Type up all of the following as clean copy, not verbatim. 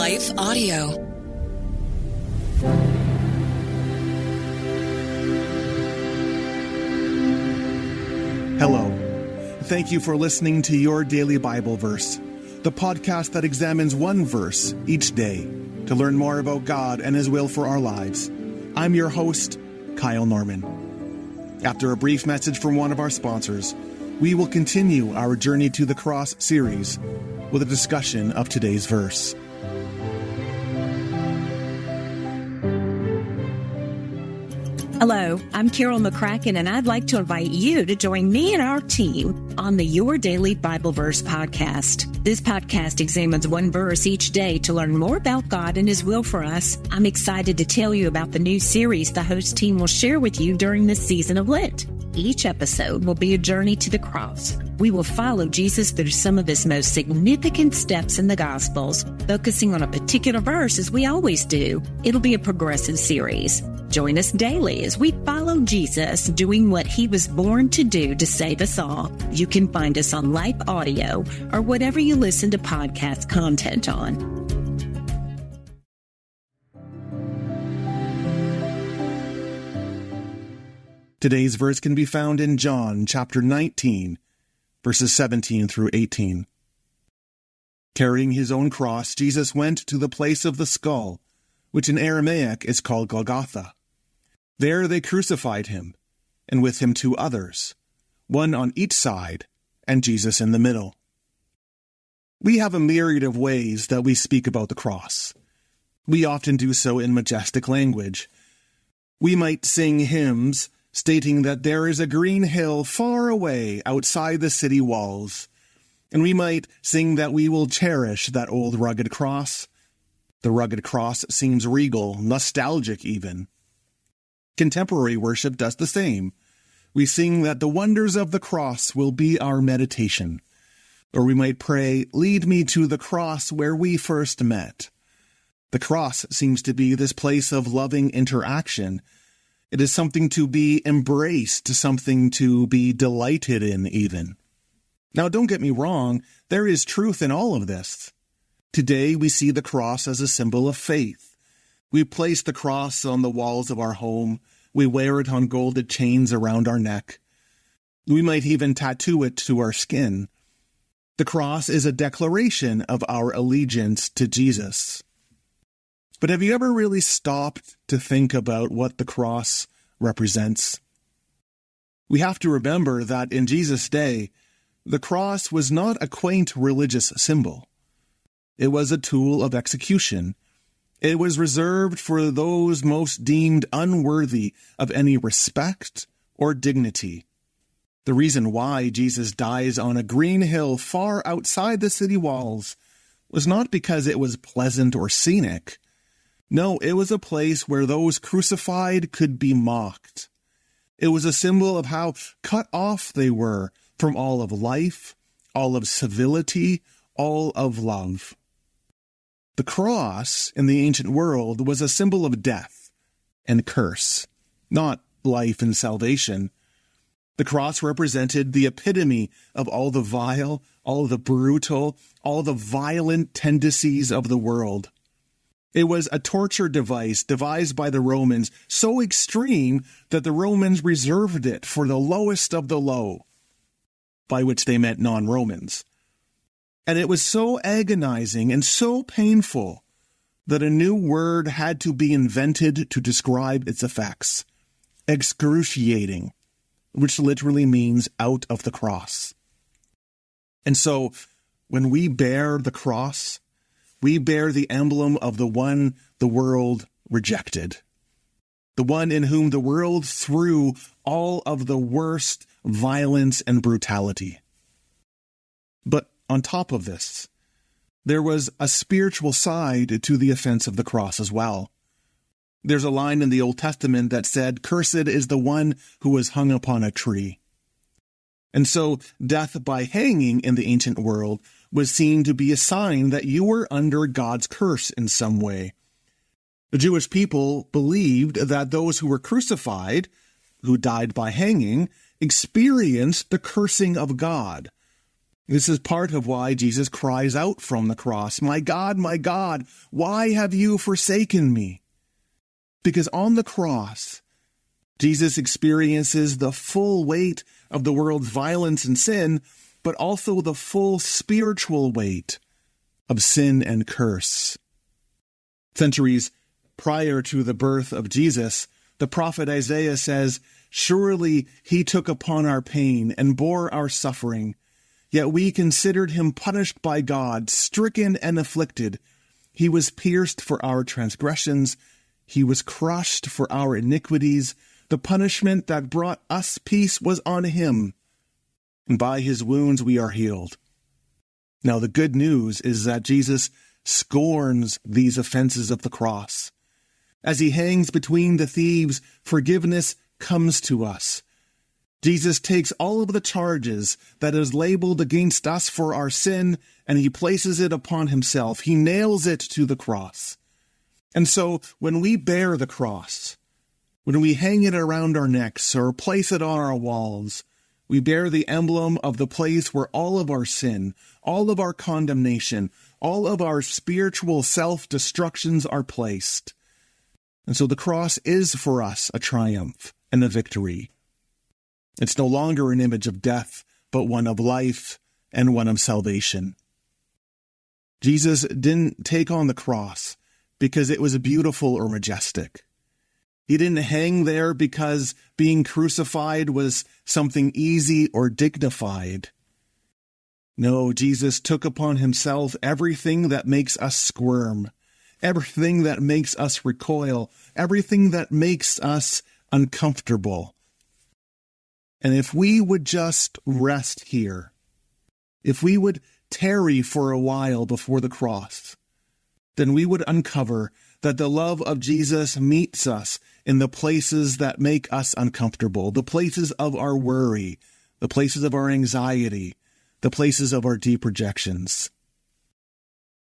Life Audio. Hello. Thank you for listening to Your Daily Bible Verse, the podcast that examines one verse each day to learn more about God and His will for our lives. I'm your host, Kyle Norman. After a brief message from one of our sponsors, we will continue our Journey to the Cross series with a discussion of today's verse. Hello, I'm Carol McCracken, and I'd like to invite you to join me and our team on the Your Daily Bible Verse podcast. This podcast examines one verse each day to learn more about God and His will for us. I'm excited to tell you about the new series the host team will share with you during this season of Lent. Each episode will be a journey to the cross. We will follow Jesus through some of His most significant steps in the Gospels, focusing on a particular verse as we always do. It'll be a progressive series. Join us daily as we follow Jesus doing what He was born to do to save us all. You can find us on Life Audio or whatever you listen to podcast content on. Today's verse can be found in John chapter 19, verses 17 through 18. Carrying His own cross, Jesus went to the place of the skull, which in Aramaic is called Golgotha. There they crucified Him, and with Him 2 others, one on each side, and Jesus in the middle. We have a myriad of ways that we speak about the cross. We often do so in majestic language. We might sing hymns stating that there is a green hill far away outside the city walls, and we might sing that we will cherish that old rugged cross. The rugged cross seems regal, nostalgic even. Contemporary worship does the same. We sing that the wonders of the cross will be our meditation. Or we might pray, "Lead me to the cross where we first met." The cross seems to be this place of loving interaction. It is something to be embraced, something to be delighted in even. Now, don't get me wrong, there is truth in all of this. Today, we see the cross as a symbol of faith. We place the cross on the walls of our home. We wear it on golded chains around our neck. We might even tattoo it to our skin. The cross is a declaration of our allegiance to Jesus. But have you ever really stopped to think about what the cross represents? We have to remember that in Jesus' day, the cross was not a quaint religious symbol. It was a tool of execution. It was reserved for those most deemed unworthy of any respect or dignity. The reason why Jesus dies on a green hill far outside the city walls was not because it was pleasant or scenic. No, it was a place where those crucified could be mocked. It was a symbol of how cut off they were from all of life, all of civility, all of love. The cross in the ancient world was a symbol of death and curse, not life and salvation. The cross represented the epitome of all the vile, all the brutal, all the violent tendencies of the world. It was a torture device devised by the Romans, so extreme that the Romans reserved it for the lowest of the low, by which they meant non-Romans. And it was so agonizing and so painful that a new word had to be invented to describe its effects. Excruciating, which literally means out of the cross. And so, when we bear the cross, we bear the emblem of the one the world rejected. The one in whom the world threw all of the worst violence and brutality. But on top of this, there was a spiritual side to the offense of the cross as well. There's a line in the Old Testament that said, "Cursed is the one who was hung upon a tree." And so death by hanging in the ancient world was seen to be a sign that you were under God's curse in some way. The Jewish people believed that those who were crucified, who died by hanging, experienced the cursing of God. This is part of why Jesus cries out from the cross, my God, why have you forsaken me?" Because on the cross, Jesus experiences the full weight of the world's violence and sin, but also the full spiritual weight of sin and curse. Centuries prior to the birth of Jesus, the prophet Isaiah says, "Surely he took upon our pain and bore our suffering. Yet we considered him punished by God, stricken and afflicted. He was pierced for our transgressions. He was crushed for our iniquities. The punishment that brought us peace was on him, and by his wounds we are healed." Now the good news is that Jesus scorns these offenses of the cross. As he hangs between the thieves, forgiveness comes to us. Jesus takes all of the charges that is labeled against us for our sin, and he places it upon himself. He nails it to the cross. And so when we bear the cross, when we hang it around our necks or place it on our walls, we bear the emblem of the place where all of our sin, all of our condemnation, all of our spiritual self-destructions are placed. And so the cross is for us a triumph and a victory. It's no longer an image of death, but one of life and one of salvation. Jesus didn't take on the cross because it was beautiful or majestic. He didn't hang there because being crucified was something easy or dignified. No, Jesus took upon himself everything that makes us squirm, everything that makes us recoil, everything that makes us uncomfortable. And if we would just rest here, if we would tarry for a while before the cross, then we would uncover that the love of Jesus meets us in the places that make us uncomfortable, the places of our worry, the places of our anxiety, the places of our deep rejections.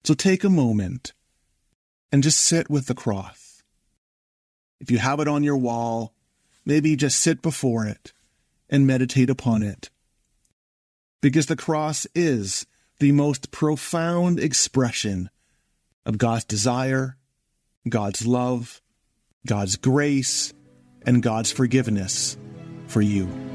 So take a moment and just sit with the cross. If you have it on your wall, maybe just sit before it and meditate upon it. Because the cross is the most profound expression of God's desire, God's love, God's grace, and God's forgiveness for you.